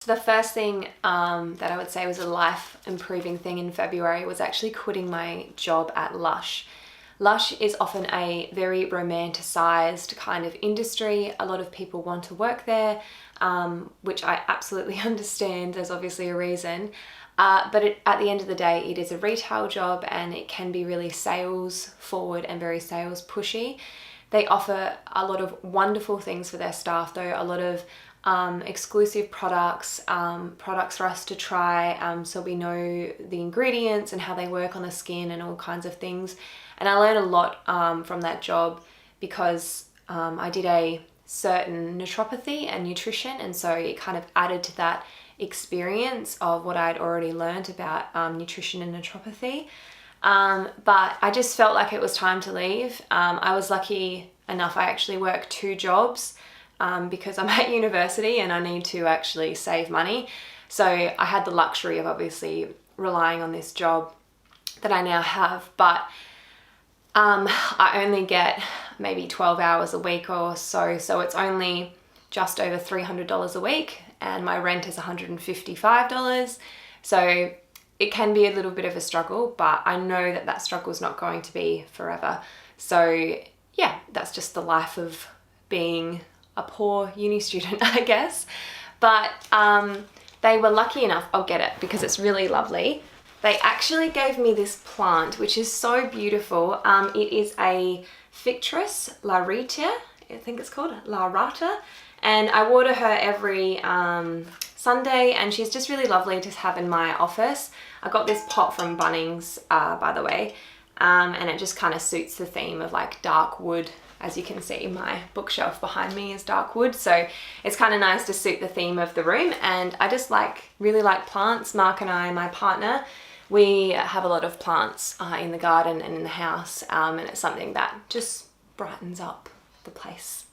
So the first thing that I would say was a life-improving thing in February was actually quitting my job at Lush. Lush is often a very romanticized kind of industry. A lot of people want to work there, which I absolutely understand. There's obviously a reason. But at the end of the day, it is a retail job and it can be really sales forward and very sales pushy. They offer a lot of wonderful things for their staff though, a lot of exclusive products for us to try, so we know the ingredients and how they work on the skin and all kinds of things. And I learned a lot from that job because I did a certain naturopathy and nutrition, and so it kind of added to that experience of what I'd already learned about nutrition and naturopathy. But I just felt like it was time to leave. I was lucky enough, I actually work 2 jobs because I'm at university and I need to actually save money. So I had the luxury of obviously relying on this job that I now have, but I only get maybe 12 hours a week or so, so it's only just over $300 a week, and my rent is $155. So it can be a little bit of a struggle, but I know that that struggle is not going to be forever. So yeah, that's just the life of being a poor uni student, I guess. But they were lucky enough, I'll get it because it's really lovely. They actually gave me this plant, which is so beautiful. It is a Fictrus larita, I think it's called, larata. And I water her every Sunday, and she's just really lovely to have in my office. I got this pot from Bunnings, by the way, and it just kind of suits the theme of like dark wood. As you can see, my bookshelf behind me is dark wood, so it's kind of nice to suit the theme of the room. And I just really like plants. Mark and I, my partner, we have a lot of plants in the garden and in the house, and it's something that just brightens up the place.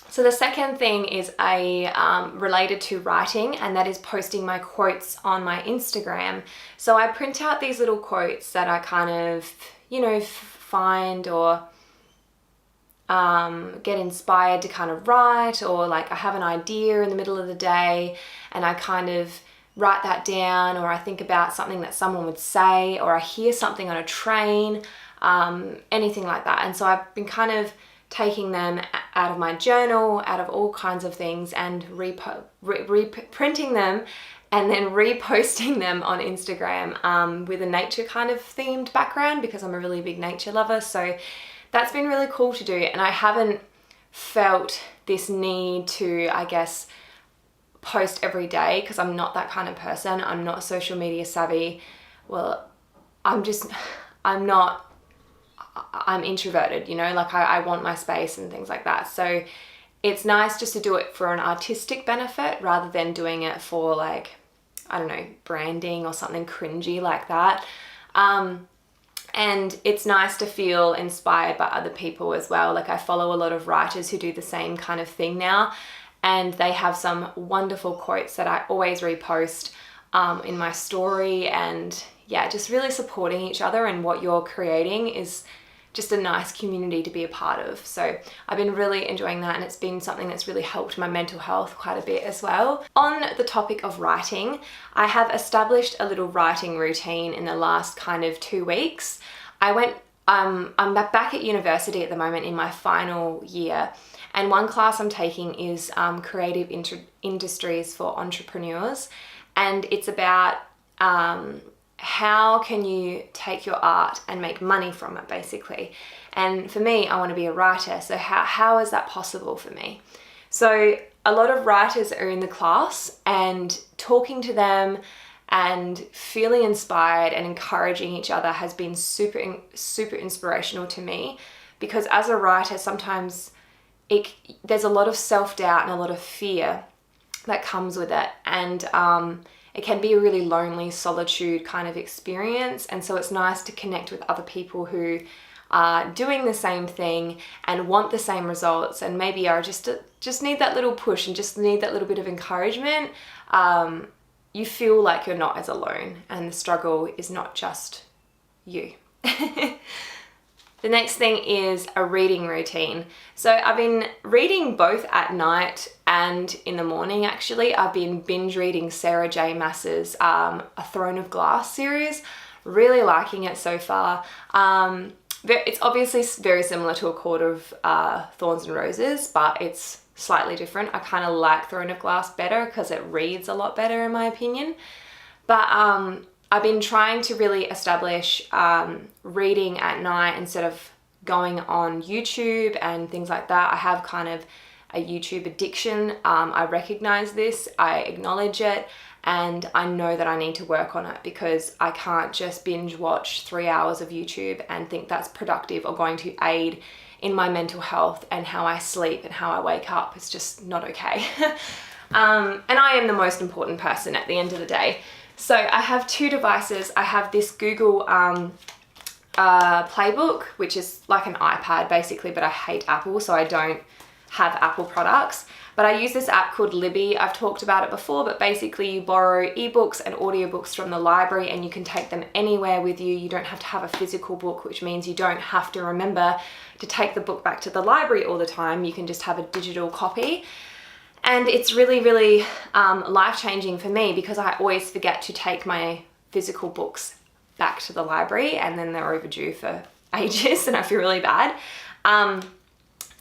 So the second thing is related to writing, and that is posting my quotes on my Instagram. So I print out these little quotes that I kind of, find or get inspired to kind of write, or like I have an idea in the middle of the day and I kind of write that down, or I think about something that someone would say, or I hear something on a train, anything like that. And so I've been kind of taking them out of my journal, out of all kinds of things, and reprinting them and then reposting them on Instagram with a nature kind of themed background because I'm a really big nature lover. So that's been really cool to do, and I haven't felt this need to, I guess, post every day because I'm not that kind of person. I'm not social media savvy. Well, I'm introverted, like I want my space and things like that. So it's nice just to do it for an artistic benefit rather than doing it for like, I don't know, branding or something cringy like that. And it's nice to feel inspired by other people as well. Like I follow a lot of writers who do the same kind of thing now, and they have some wonderful quotes that I always repost in my story. And yeah, just really supporting each other and what you're creating is just a nice community to be a part of. So I've been really enjoying that, and it's been something that's really helped my mental health quite a bit as well. On the topic of writing, I have established a little writing routine in the last kind of 2 weeks. I'm back at university at the moment in my final year, and one class I'm taking is creative industries for entrepreneurs, and it's about how can you take your art and make money from it, basically. And for me, I want to be a writer, so how is that possible for me? So a lot of writers are in the class, and talking to them and feeling inspired and encouraging each other has been super inspirational to me, because as a writer, sometimes there's a lot of self-doubt and a lot of fear that comes with it, and it can be a really lonely solitude kind of experience. And so it's nice to connect with other people who are doing the same thing and want the same results, and maybe are just need that little push and just need that little bit of encouragement. You feel like you're not as alone, and the struggle is not just you. The next thing is a reading routine. So I've been reading both at night and in the morning actually. I've been binge reading Sarah J Maas's A Throne of Glass series. Really liking it so far. It's obviously very similar to A Court of Thorns and Roses, but it's slightly different. I kind of like Throne of Glass better because it reads a lot better in my opinion. But I've been trying to really establish reading at night instead of going on YouTube and things like that. I have kind of a YouTube addiction. I recognize this, I acknowledge it, and I know that I need to work on it because I can't just binge watch 3 hours of YouTube and think that's productive or going to aid in my mental health and how I sleep and how I wake up. It's just not okay. And I am the most important person at the end of the day. So I have two devices. I have this Google Playbook, which is like an iPad basically, but I hate Apple, so I don't have Apple products. But I use this app called Libby. I've talked about it before, but basically you borrow ebooks and audiobooks from the library and you can take them anywhere with you. You don't have to have a physical book, which means you don't have to remember to take the book back to the library all the time. You can just have a digital copy. And it's really, really life-changing for me because I always forget to take my physical books back to the library and then they're overdue for ages and I feel really bad.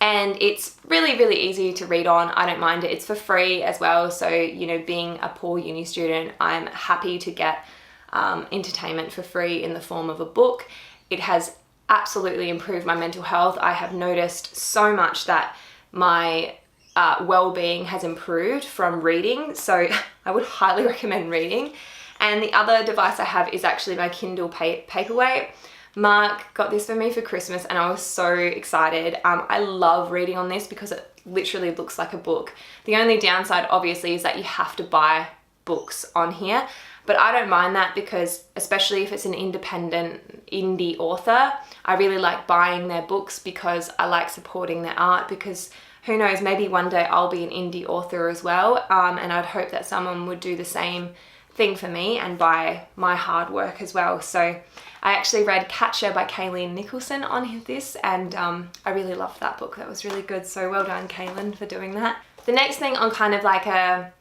And it's really, really easy to read on. I don't mind it. It's for free as well. So, you know, being a poor uni student, I'm happy to get entertainment for free in the form of a book. It has absolutely improved my mental health. I have noticed so much that my well-being has improved from reading. So I would highly recommend reading. And the other device I have is actually my Kindle Paperweight. Mark got this for me for Christmas and I was so excited. I love reading on this because it literally looks like a book. The only downside obviously is that you have to buy books on here, but I don't mind that because especially if it's an independent indie author, I really like buying their books because I like supporting their art, because who knows, maybe one day I'll be an indie author as well, and I'd hope that someone would do the same thing for me and buy my hard work as well. So I actually read Catcher by Kayleen Nicholson on this and I really loved that book. That was really good. So well done, Kayleen, for doing that. The next thing on kind of like a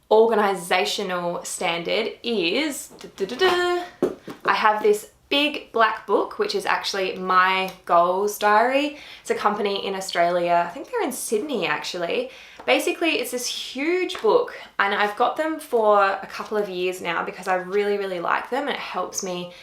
organizational standard is I have this big black book, which is actually my goals diary. It's a company in Australia. I think they're in Sydney actually. Basically, it's this huge book and I've got them for a couple of years now because I really, really like them and it helps me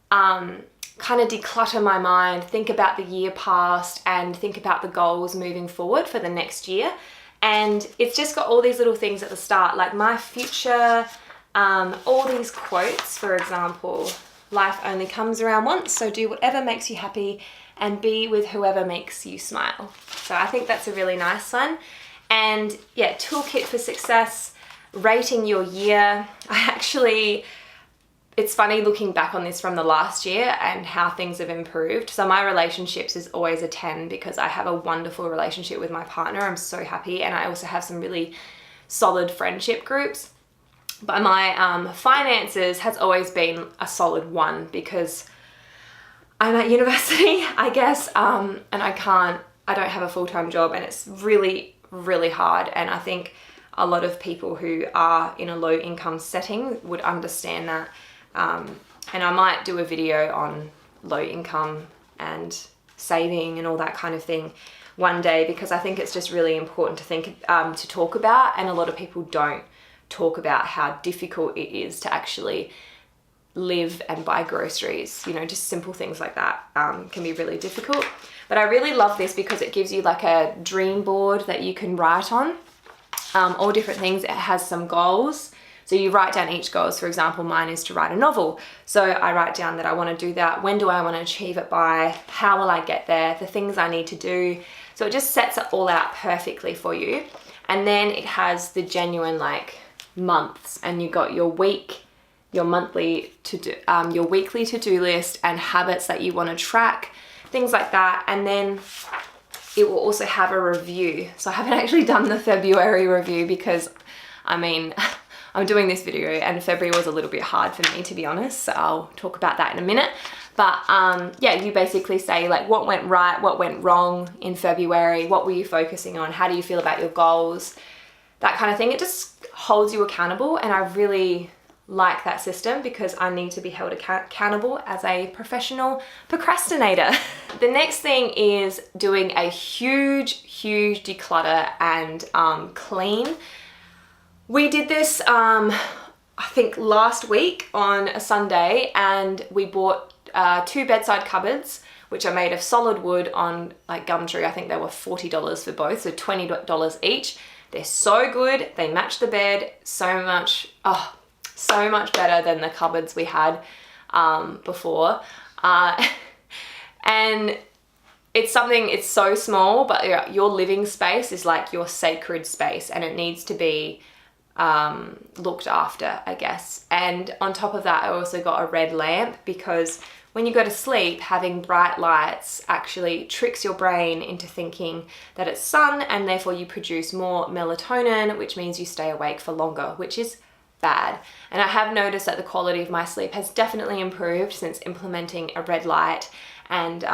kind of declutter my mind, think about the year past and think about the goals moving forward for the next year. And it's just got all these little things at the start, like my future, all these quotes, for example, life only comes around once, so do whatever makes you happy and be with whoever makes you smile. So I think that's a really nice one. And yeah, toolkit for success, rating your year. It's funny looking back on this from the last year and how things have improved. So my relationships is always a 10 because I have a wonderful relationship with my partner. I'm so happy. And I also have some really solid friendship groups. But my finances has always been a solid 1 because I'm at university, I guess, and I don't have a full-time job and it's really, really hard. And I think a lot of people who are in a low income setting would understand that. And I might do a video on low income and saving and all that kind of thing one day because I think it's just really important to talk about, and a lot of people don't talk about how difficult it is to actually live and buy groceries. You know, just simple things like that can be really difficult. But I really love this because it gives you like a dream board that you can write on, all different things. It has some goals. So you write down each goals. For example, mine is to write a novel. So I write down that I want to do that. When do I want to achieve it by? How will I get there? The things I need to do. So it just sets it all out perfectly for you. And then it has the genuine like months, and you got your week, your monthly your weekly to-do list and habits that you want to track, things like that. And then it will also have a review. So I haven't actually done the February review because I mean, I'm doing this video and February was a little bit hard for me, to be honest. So I'll talk about that in a minute. But yeah, you basically say like what went right, what went wrong in February, what were you focusing on, how do you feel about your goals, that kind of thing. It just holds you accountable, and I really like that system because I need to be held accountable as a professional procrastinator. The next thing is doing a huge declutter and clean. We did this I think last week on a Sunday, and we bought 2 bedside cupboards which are made of solid wood on like Gumtree. I think they were $40 for both, so $20 each. They're so good, they match the bed so much better than the cupboards we had before. And it's so small, but your living space is like your sacred space, and it needs to be looked after, I guess. And on top of that, I also got a red lamp because when you go to sleep, having bright lights actually tricks your brain into thinking that it's sun, and therefore you produce more melatonin, which means you stay awake for longer, which is bad. And I have noticed that the quality of my sleep has definitely improved since implementing a red light and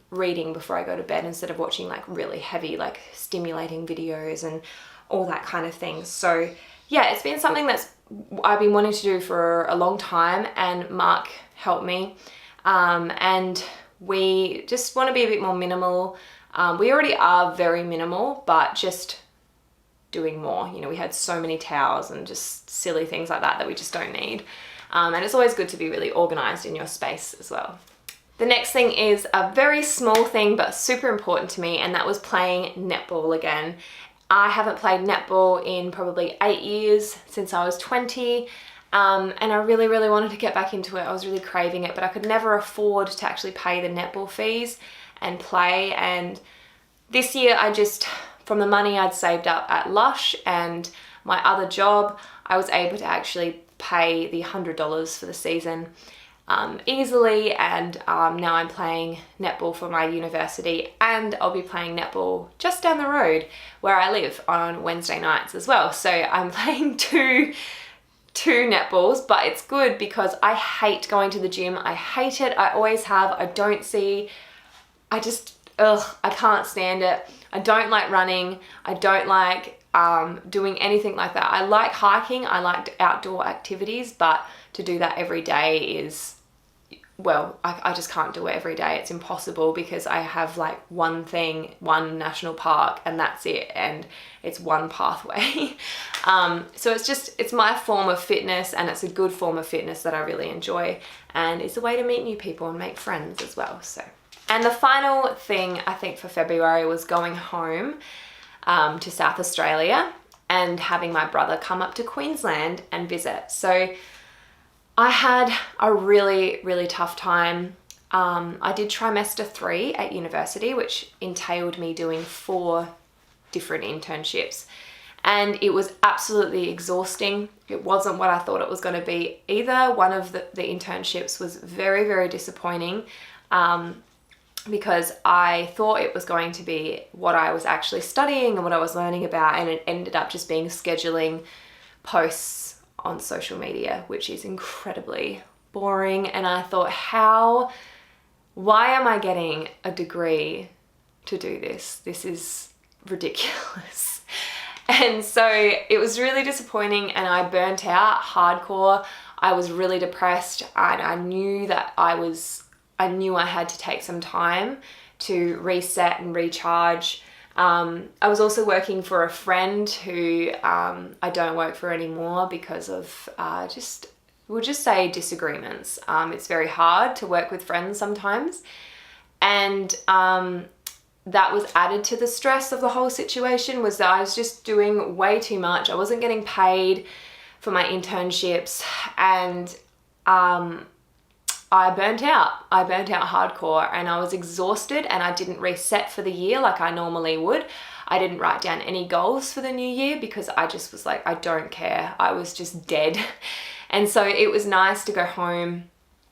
reading before I go to bed instead of watching like really heavy, like stimulating videos and all that kind of thing. So yeah, it's been something I've been wanting to do for a long time, and Mark helped me. And we just want to be a bit more minimal. We already are very minimal, but just doing more. You know, we had so many towels and just silly things like that we just don't need. And it's always good to be really organized in your space as well. The next thing is a very small thing, but super important to me, and that was playing netball again. I haven't played netball in probably 8 years, since I was 20. And I really wanted to get back into it. I was really craving it, but I could never afford to actually pay the netball fees and play. And this year from the money I'd saved up at Lush and my other job, I was able to actually pay the $100 for the season easily. And now I'm playing netball for my university, and I'll be playing netball just down the road where I live on Wednesday nights as well. So I'm playing two netballs, but it's good because I hate going to the gym. I hate it. I always have. I can't stand it. I don't like running. I don't like doing anything like that. I like hiking. I like outdoor activities, but to do that every day is, well, I just can't do it every day. It's impossible because I have like one national park, and that's it. And it's one pathway. So it's my form of fitness, and it's a good form of fitness that I really enjoy. And it's a way to meet new people and make friends as well. And the final thing I think for February was going home to South Australia and having my brother come up to Queensland and visit. So I had a really tough time. I did trimester 3 at university, which entailed me doing 4 different internships. And it was absolutely exhausting. It wasn't what I thought it was going to be either. One of the internships was very disappointing because I thought it was going to be what I was actually studying and what I was learning about, and it ended up just being scheduling posts on social media, which is incredibly boring. And I thought, why am I getting a degree to do this? This is ridiculous. And so it was really disappointing, and I burnt out hardcore. I was really depressed, and I knew I had to take some time to reset and recharge. I was also working for a friend who I don't work for anymore because of we'll just say disagreements. It's very hard to work with friends sometimes. And that was added to the stress of the whole situation, was that I was just doing way too much. I wasn't getting paid for my internships, and I burnt out. I burnt out hardcore, and I was exhausted, and I didn't reset for the year like I normally would. I didn't write down any goals for the new year because I just was like, I don't care. I was just dead. And so it was nice to go home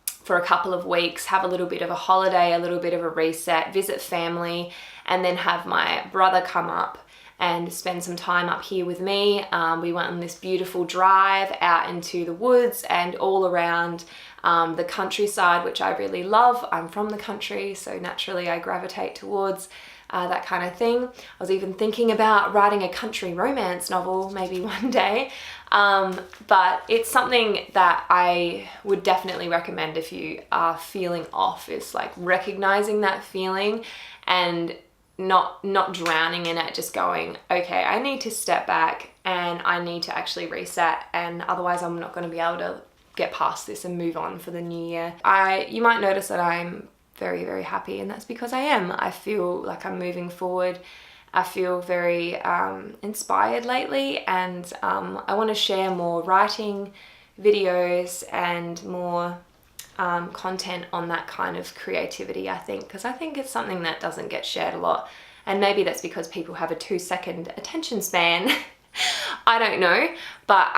for a couple of weeks, have a little bit of a holiday, a little bit of a reset, visit family, and then have my brother come up and spend some time up here with me. We went on this beautiful drive out into the woods and all around the countryside, which I really love. I'm from the country, so naturally I gravitate towards that kind of thing. I was even thinking about writing a country romance novel maybe one day, but it's something that I would definitely recommend if you are feeling off, is like recognizing that feeling and not drowning in it, just going, okay, I need to step back and I need to actually reset, and otherwise I'm not going to be able to get past this and move on for the new year. You might notice that I'm very, very happy, and that's because I am. I feel like I'm moving forward. I feel very inspired lately, and I want to share more writing videos and more content on that kind of creativity, I think, because I think it's something that doesn't get shared a lot, and maybe that's because people have a 2-second attention span. I don't know, but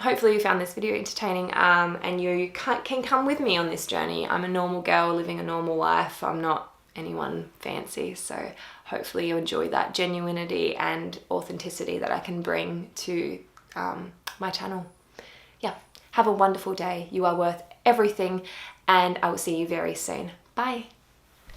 hopefully you found this video entertaining, and you can come with me on this journey. I'm a normal girl living a normal life. I'm not anyone fancy, so hopefully you enjoy that genuinity and authenticity that I can bring to my channel. Yeah, have a wonderful day. You are worth everything, and I will see you very soon. Bye.